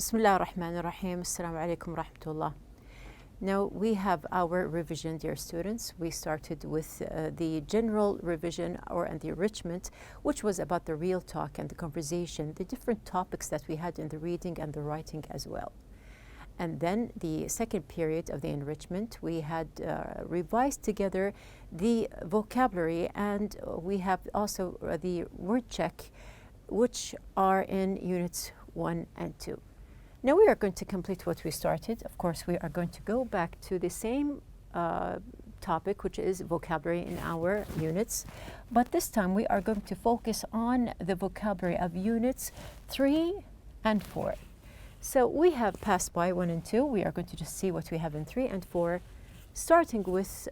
Bismillah ar-Rahman ar-Rahim. Assalamu alaikum wa rahmatullah. Now we have our revision, dear students. We started with the general revision and the enrichment, which was about the real talk and the conversation, the different topics that we had in the reading and the writing as well. And then the second period of the enrichment, we had revised together the vocabulary, and we have also the word check, which are in units 1 and 2. Now we are going to complete what we started. Of course, we are going to go back to the same topic, which is vocabulary in our units. But this time we are going to focus on the vocabulary of units 3 and 4. So we have passed by 1 and 2. We are going to just see what we have in 3 and 4, starting with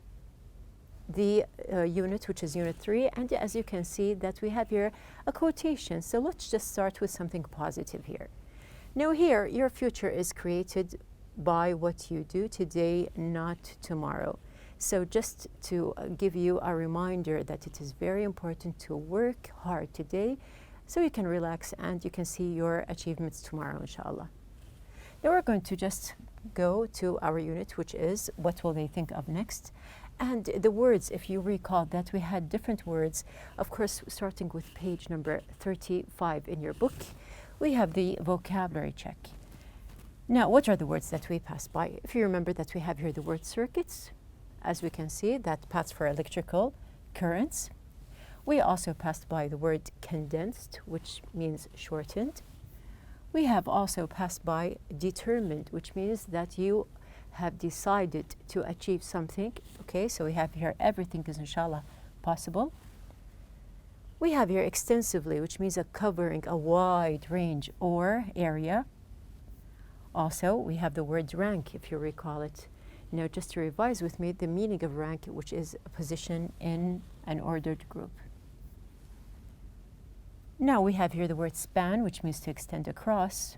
the unit, which is unit 3. And as you can see that we have here a quotation. So let's just start with something positive here. Now here, your future is created by what you do today, not tomorrow. So just to give you a reminder that it is very important to work hard today so you can relax and you can see your achievements tomorrow, inshallah. Now we're going to just go to our unit, which is what will they think of next. And the words, if you recall that we had different words, of course, starting with page number 35 in your book, we have the vocabulary check. Now, what are the words that we passed by? If you remember that we have here the word circuits, as we can see, that paths for electrical currents. We also passed by the word condensed, which means shortened. We have also passed by determined, which means that you have decided to achieve something. Okay, so we have here everything is inshallah possible. We have here extensively, which means covering a wide range or area. Also, we have the word rank, if you recall it. Now, just to revise with me, the meaning of rank, which is a position in an ordered group. Now, we have here the word span, which means to extend across.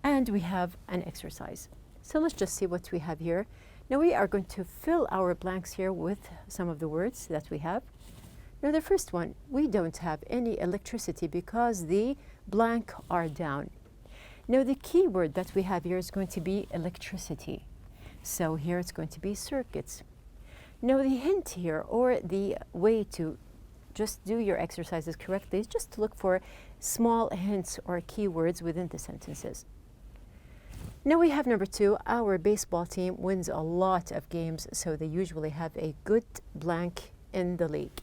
And we have an exercise. So let's just see what we have here. Now, we are going to fill our blanks here with some of the words that we have. Now, the first one, we don't have any electricity because the blank are down. Now, the key word that we have here is going to be electricity. So here it's going to be circuits. Now, the hint here, or the way to just do your exercises correctly, is just to look for small hints or keywords within the sentences. Now we have number 2, our baseball team wins a lot of games, so they usually have a good blank in the league.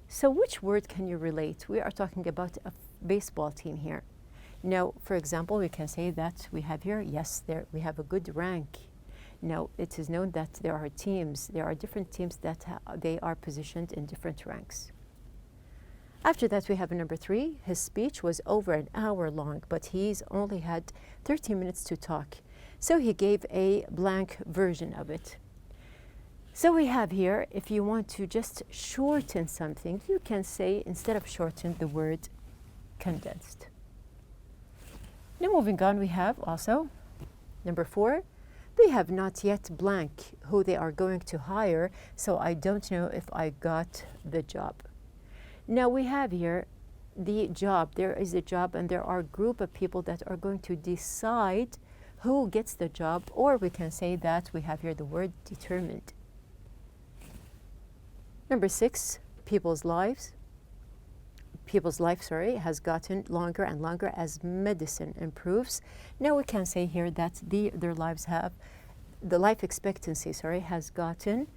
So which word can you relate? We are talking about a baseball team here. Now, for example, we can say that we have here, yes, there we have a good rank. Now, it is known that there are teams, there are different teams that they are positioned in different ranks. After that, we have number 3. His speech was over an hour long, but he's only had 30 minutes to talk. So he gave a blank version of it. So we have here, if you want to just shorten something, you can say, instead of shorten, the word condensed. Now moving on, we have also number 4. They have not yet blank who they are going to hire, so I don't know if I got the job. Now we have here the job. There is a job and there are a group of people that are going to decide who gets the job, or we can say that we have here the word determined. Number 6, people's life, has gotten longer and longer as medicine improves. Now we can say here that their lives have, the life expectancy, has gotten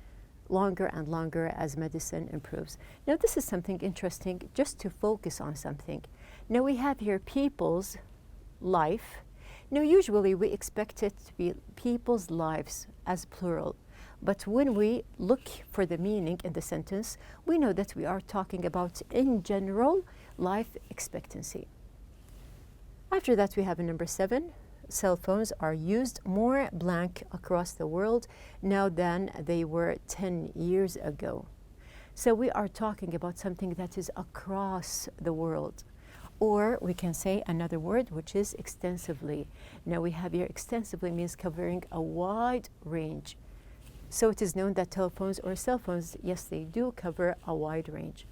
longer and longer as medicine improves. Now this is something interesting, just to focus on something. Now we have here people's life. Now usually we expect it to be people's lives as plural. But when we look for the meaning in the sentence, we know that we are talking about, in general, life expectancy. After that, we have a number 7. Cell phones are used more blank across the world now than they were 10 years ago. So we are talking about something that is across the world. Or we can say another word, which is extensively. Now we have here extensively means covering a wide range. So it is known that telephones or cell phones, yes, they do cover a wide range.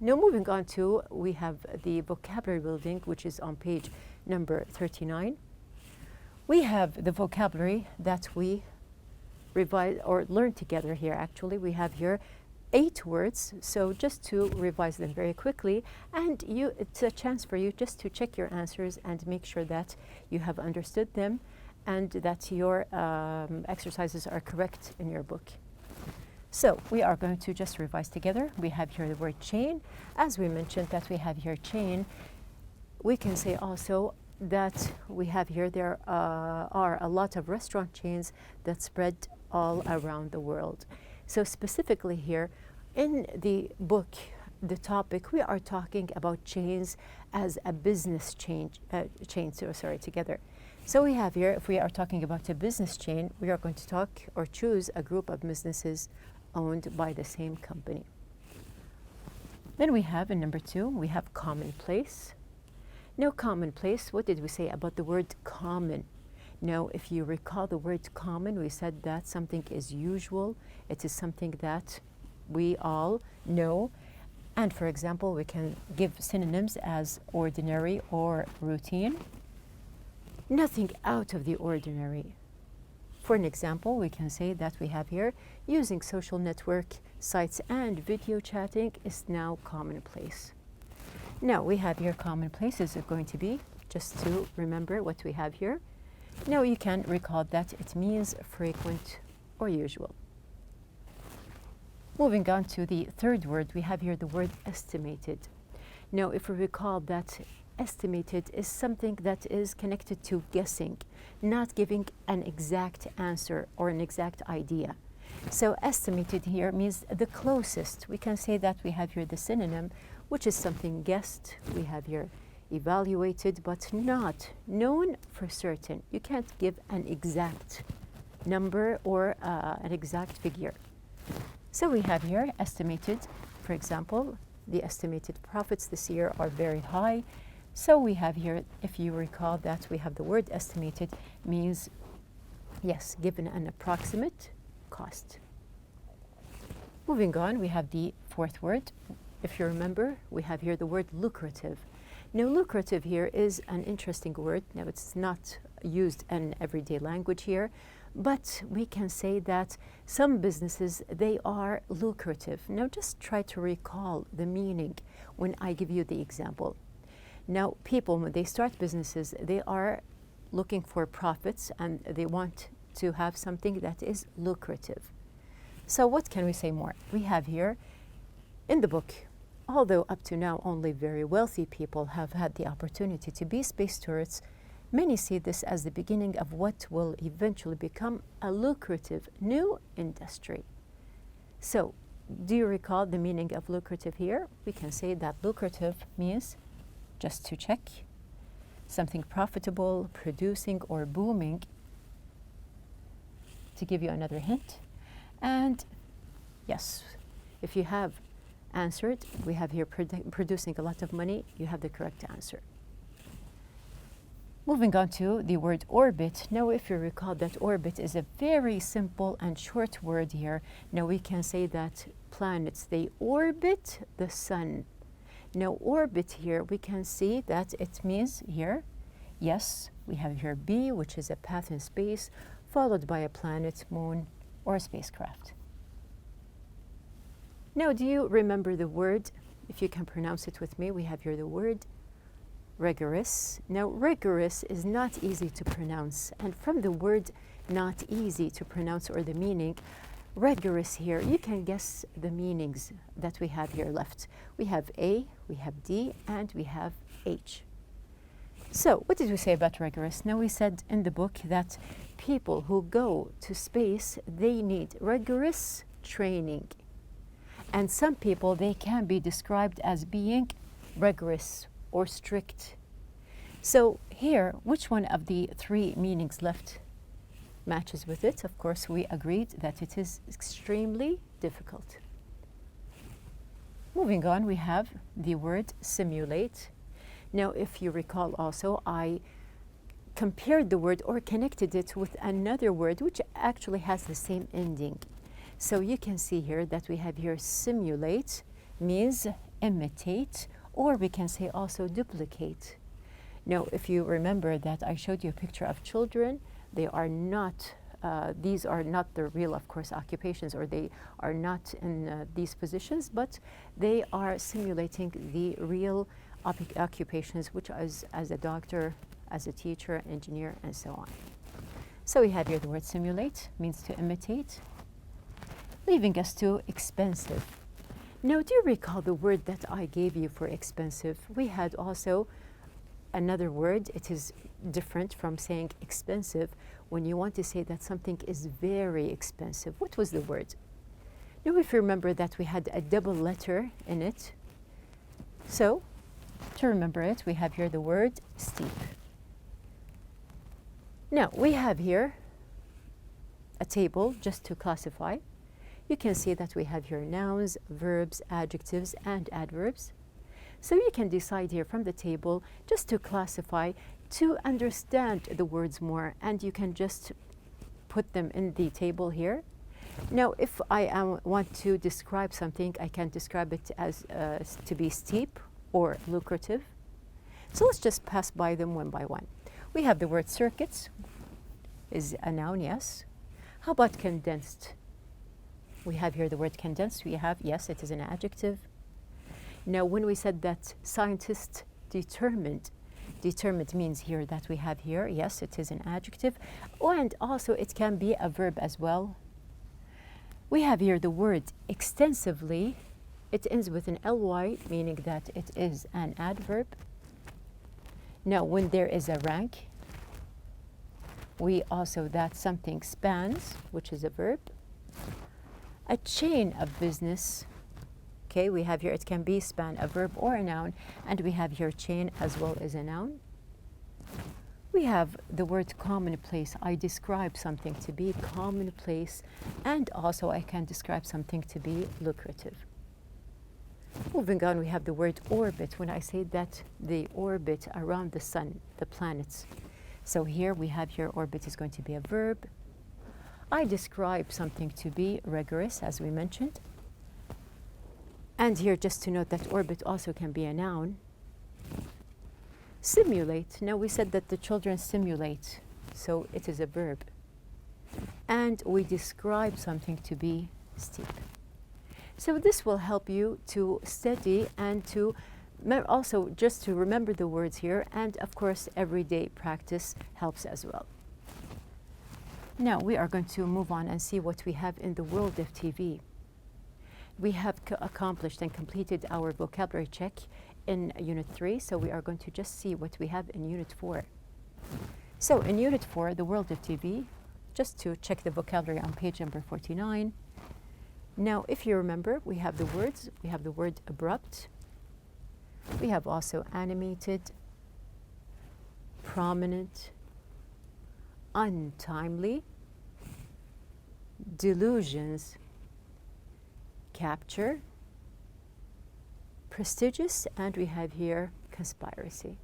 Now moving on to, we have the vocabulary building, which is on page number 39. We have the vocabulary that we revise or learn together here. Actually, we have here 8 words, so just to revise them very quickly, and it's a chance for you just to check your answers and make sure that you have understood them and that your exercises are correct in your book. So we are going to just revise together. We have here the word chain. As we mentioned that we have here chain, we can say also that we have here, there are a lot of restaurant chains that spread all around the world. So specifically here in the book, the topic, we are talking about chains as a business chain, together. So we have here, if we are talking about a business chain, we are going to talk or choose a group of businesses owned by the same company. Then we have in number 2, we have commonplace. Now commonplace, what did we say about the word common? Now if you recall the word common, we said that something is usual. It is something that we all know. And for example, we can give synonyms as ordinary or routine. Nothing out of the ordinary. For an example, we can say that we have here, using social network sites and video chatting is now commonplace. Now we have here commonplace is going to be, just to remember what we have here. Now you can recall that it means frequent or usual. Moving on to the 3rd word, we have here the word estimated. Now if we recall that estimated is something that is connected to guessing, not giving an exact answer or an exact idea. So estimated here means the closest. We can say that we have here the synonym, which is something guessed. We have here evaluated, but not known for certain. You can't give an exact number or an exact figure. So we have here estimated. For example, the estimated profits this year are very high. So we have here, if you recall that we have the word estimated, means, yes, given an approximate cost. Moving on, we have the 4th word. If you remember, we have here the word lucrative. Now lucrative here is an interesting word. Now it's not used in everyday language here, but we can say that some businesses, they are lucrative. Now just try to recall the meaning when I give you the example. Now people, when they start businesses, they are looking for profits and they want to have something that is lucrative. So what can we say more? We have here in the book, although up to now only very wealthy people have had the opportunity to be space tourists, many see this as the beginning of what will eventually become a lucrative new industry. So do you recall the meaning of lucrative here? We can say that lucrative means, just to check, something profitable, producing, or booming. To give you another hint. And yes, if you have answered, we have here producing a lot of money, you have the correct answer. Moving on to the word orbit. Now if you recall that orbit is a very simple and short word here. Now we can say that planets, they orbit the sun. Now orbit here, we can see that it means here, yes, we have here B, which is a path in space, followed by a planet, moon, or a spacecraft. Now do you remember the word, if you can pronounce it with me, we have here the word rigorous. Now rigorous is not easy to pronounce, and from the word not easy to pronounce or the meaning, rigorous here, you can guess the meanings that we have here left. We have A, we have D, and we have H. So what did we say about rigorous? Now we said in the book that people who go to space, they need rigorous training. And some people, they can be described as being rigorous or strict. So here, which one of the 3 meanings left matches with it? Of course, we agreed that it is extremely difficult. Moving on, we have the word simulate. Now, if you recall also, I compared the word or connected it with another word which actually has the same ending. So you can see here that we have here simulate means imitate, or we can say also duplicate. Now, if you remember that I showed you a picture of children, they are not, these are not the real, of course, occupations, or they are not in these positions, but they are simulating the real occupations, which is as a doctor, as a teacher, engineer, and so on. So we have here the word simulate, means to imitate, leaving us to expensive. Now, do you recall the word that I gave you for expensive? We had also another word. It is different from saying expensive when you want to say that something is very expensive. What was the word? Now, if you remember that we had a double letter in it. So, to remember it, we have here the word steep. Now, we have here a table just to classify. You can see that we have here nouns, verbs, adjectives, and adverbs. So you can decide here from the table just to classify, to understand the words more, and you can just put them in the table here. Now, if I want to describe something, I can describe it as to be steep or lucrative. So let's just pass by them one by one. We have the word circuits, is a noun, yes. How about condensed? We have here the word condensed. We have, yes, it is an adjective. Now, when we said that scientists determined means here that we have here, yes, it is an adjective. And also it can be a verb as well. We have here the word extensively. It ends with an ly, meaning that it is an adverb. Now, when there is a rank, we also that something spans, which is a verb. A chain of business. Okay, we have here, it can be span, a verb or a noun, and we have here chain as well as a noun. We have the word commonplace. I describe something to be commonplace, and also I can describe something to be lucrative. Moving on, we have the word orbit. When I say that the orbit around the sun, the planets. So here we have here orbit is going to be a verb. I describe something to be rigorous, as we mentioned. And here, just to note that orbit also can be a noun. Simulate. Now, we said that the children simulate, so it is a verb. And we describe something to be steep. So this will help you to study and to also just to remember the words here. And of course, everyday practice helps as well. Now, we are going to move on and see what we have in the world of TV. We have accomplished and completed our vocabulary check in Unit 3, so we are going to just see what we have in Unit 4. So in Unit 4, the world of TV, just to check the vocabulary on page number 49. Now, if you remember, we have the words. We have the word abrupt. We have also animated, prominent, untimely, delusions, capture, prestigious, and we have here conspiracy.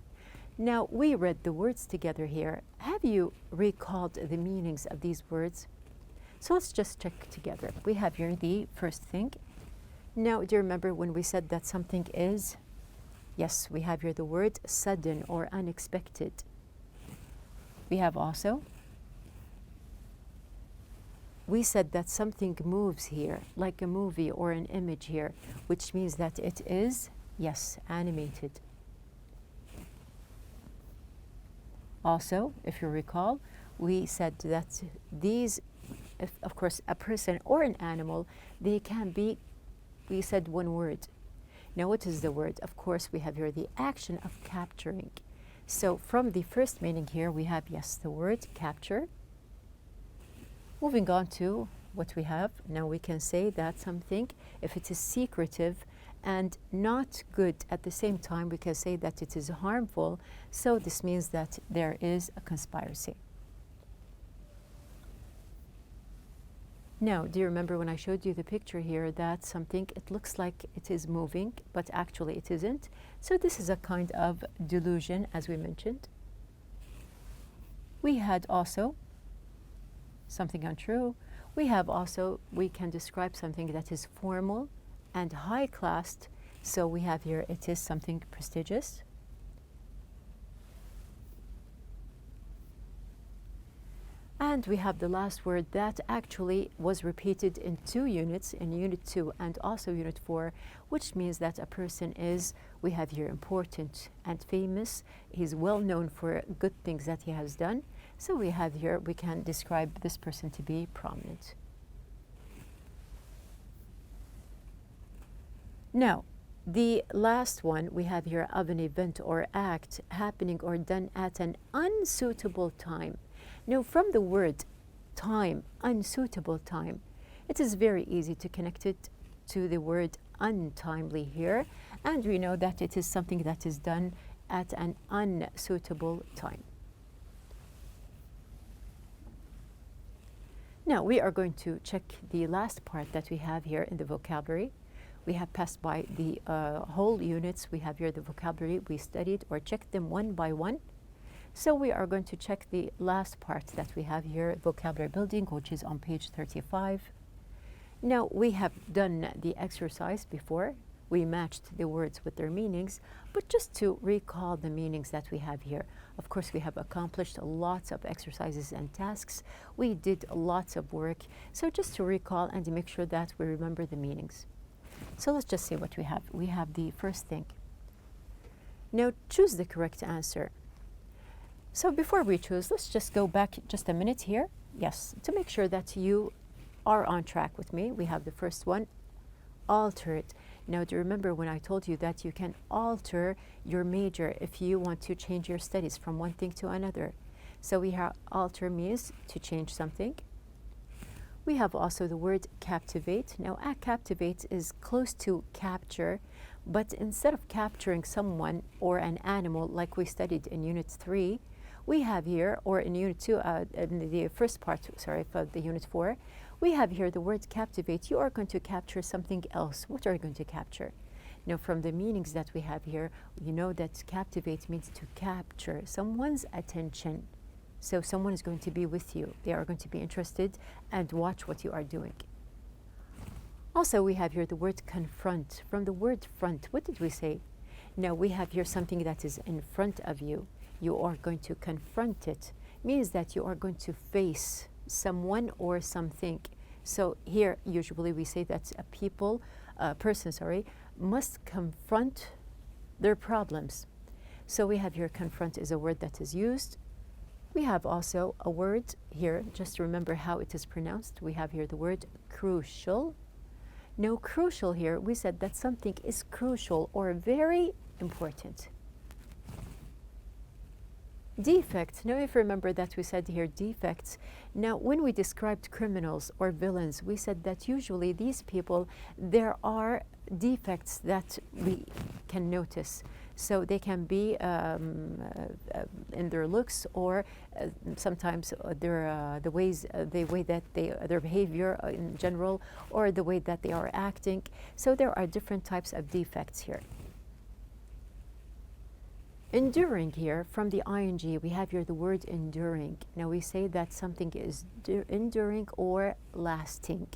Now, we read the words together here. Have you recalled the meanings of these words? So let's just check together. We have here the first thing. Now, do you remember when we said that something is? Yes, we have here the word sudden or unexpected. We have also, we said that something moves here, like a movie or an image here, which means that it is, yes, animated. Also, if you recall, we said that these, of course, a person or an animal, they can be, we said one word. Now, what is the word? Of course, we have here the action of capturing. So from the first meaning here, we have, yes, the word capture. Moving on to what we have, now we can say that something, if it is secretive and not good at the same time, we can say that it is harmful. So this means that there is a conspiracy. Now, do you remember when I showed you the picture here that something, it looks like it is moving, but actually it isn't? So this is a kind of delusion, as we mentioned. We had also something untrue. We have also, we can describe something that is formal and high-classed. So we have here, it is something prestigious. And we have the last word that actually was repeated in 2 units, in Unit 2 and also Unit 4, which means that a person is, we have here, important and famous. He's well known for good things that he has done. So we have here, we can describe this person to be prominent. Now, the last one we have here, of an event or act happening or done at an unsuitable time. Now, from the word time, unsuitable time, it is very easy to connect it to the word untimely here, and we know that it is something that is done at an unsuitable time. Now, we are going to check the last part that we have here in the vocabulary. We have passed by the whole units. We have here the vocabulary. We studied or checked them one by one. So we are going to check the last part that we have here, vocabulary building, which is on page 35. Now, we have done the exercise before. We matched the words with their meanings, but just to recall the meanings that we have here. Of course, we have accomplished lots of exercises and tasks. We did lots of work. So just to recall and to make sure that we remember the meanings. So let's just see what we have. We have the first thing. Now, choose the correct answer. So before we choose, let's just go back just a minute here. Yes, to make sure that you are on track with me. We have the first one, alter it. Now, do you remember when I told you that you can alter your major if you want to change your studies from one thing to another? So we have alter means to change something. We have also the word captivate. Now, captivate is close to capture, but instead of capturing someone or an animal like we studied in Unit 3, we have here, or in Unit 2, in the first part, sorry, for the Unit 4, we have here the word captivate. You are going to capture something else. What are you going to capture? Now, from the meanings that we have here, you know that captivate means to capture someone's attention. So someone is going to be with you. They are going to be interested and watch what you are doing. Also, we have here the word confront. From the word front, what did we say? Now, we have here something that is in front of you. You are going to confront it. Means that you are going to face someone or something. So here, usually we say that a person, must confront their problems. So we have here confront is a word that is used. We have also a word here, just remember how it is pronounced. We have here the word crucial. Now, crucial here, we said that something is crucial or very important. Defect. Now, if you remember that we said here defects. Now, when we described criminals or villains, we said that usually these people, there are defects that we can notice. So they can be in their looks, or sometimes their the way that their behavior in general, or the way that they are acting. So there are different types of defects here. Enduring here, from the ing, we have here the word enduring. Now we say that something is enduring or lasting.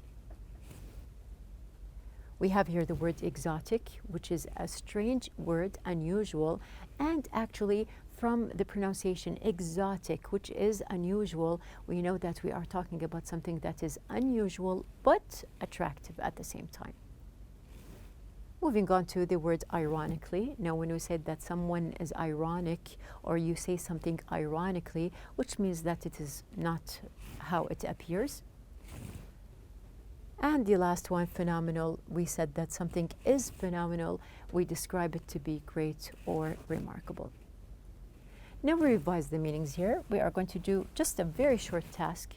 We have here the word exotic, which is a strange word, unusual, and actually from the pronunciation exotic, which is unusual, we know that we are talking about something that is unusual but attractive at the same time. Moving on to the word ironically. Now, when we said that someone is ironic, or you say something ironically, which means that it is not how it appears. And the last one, phenomenal. We said that something is phenomenal. We describe it to be great or remarkable. Now we revise the meanings here. We are going to do just a very short task.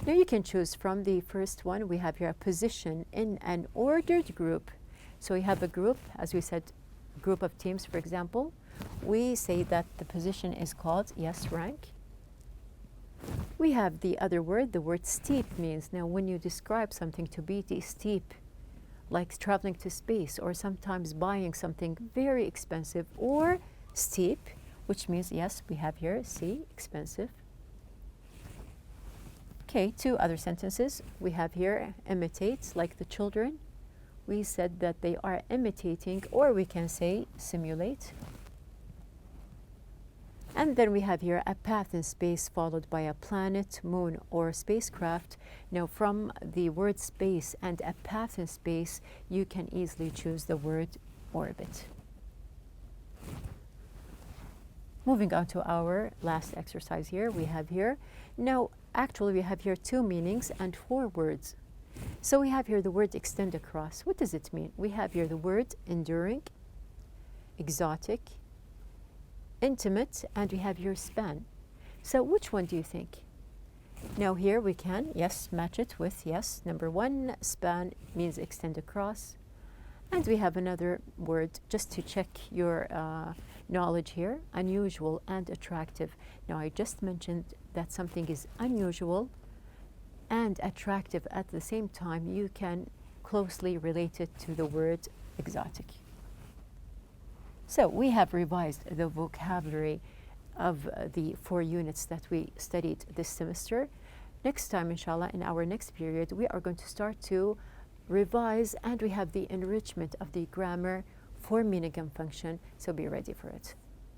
Now you can choose from the first one. We have here a position in an ordered group. So we have a group, as we said, group of teams, for example. We say that the position is called, yes, rank. We have the other word, the word steep means, now when you describe something to be steep, like traveling to space, or sometimes buying something very expensive, or steep, which means, yes, we have here, see, expensive. Okay, 2 other sentences. We have here, imitates, like the children. We said that they are imitating, or we can say simulate. And then we have here a path in space followed by a planet, moon, or spacecraft. Now, from the word space and a path in space, you can easily choose the word orbit. Moving on to our last exercise here, we have here. Now, actually, we have here 2 meanings and 4 words. So we have here the word extend across. What does it mean? We have here the word enduring, exotic, intimate, and we have your span. So which one do you think? Now here we can, yes, match it with, yes, number 1, span means extend across. And we have another word just to check your knowledge here, unusual and attractive. Now I just mentioned that something is unusual and attractive at the same time. You can closely relate it to the word exotic. So we have revised the vocabulary of the 4 units that we studied this semester. Next time, inshallah, in our next period, we are going to start to revise, and we have the enrichment of the grammar for meaning and function, so be ready for it.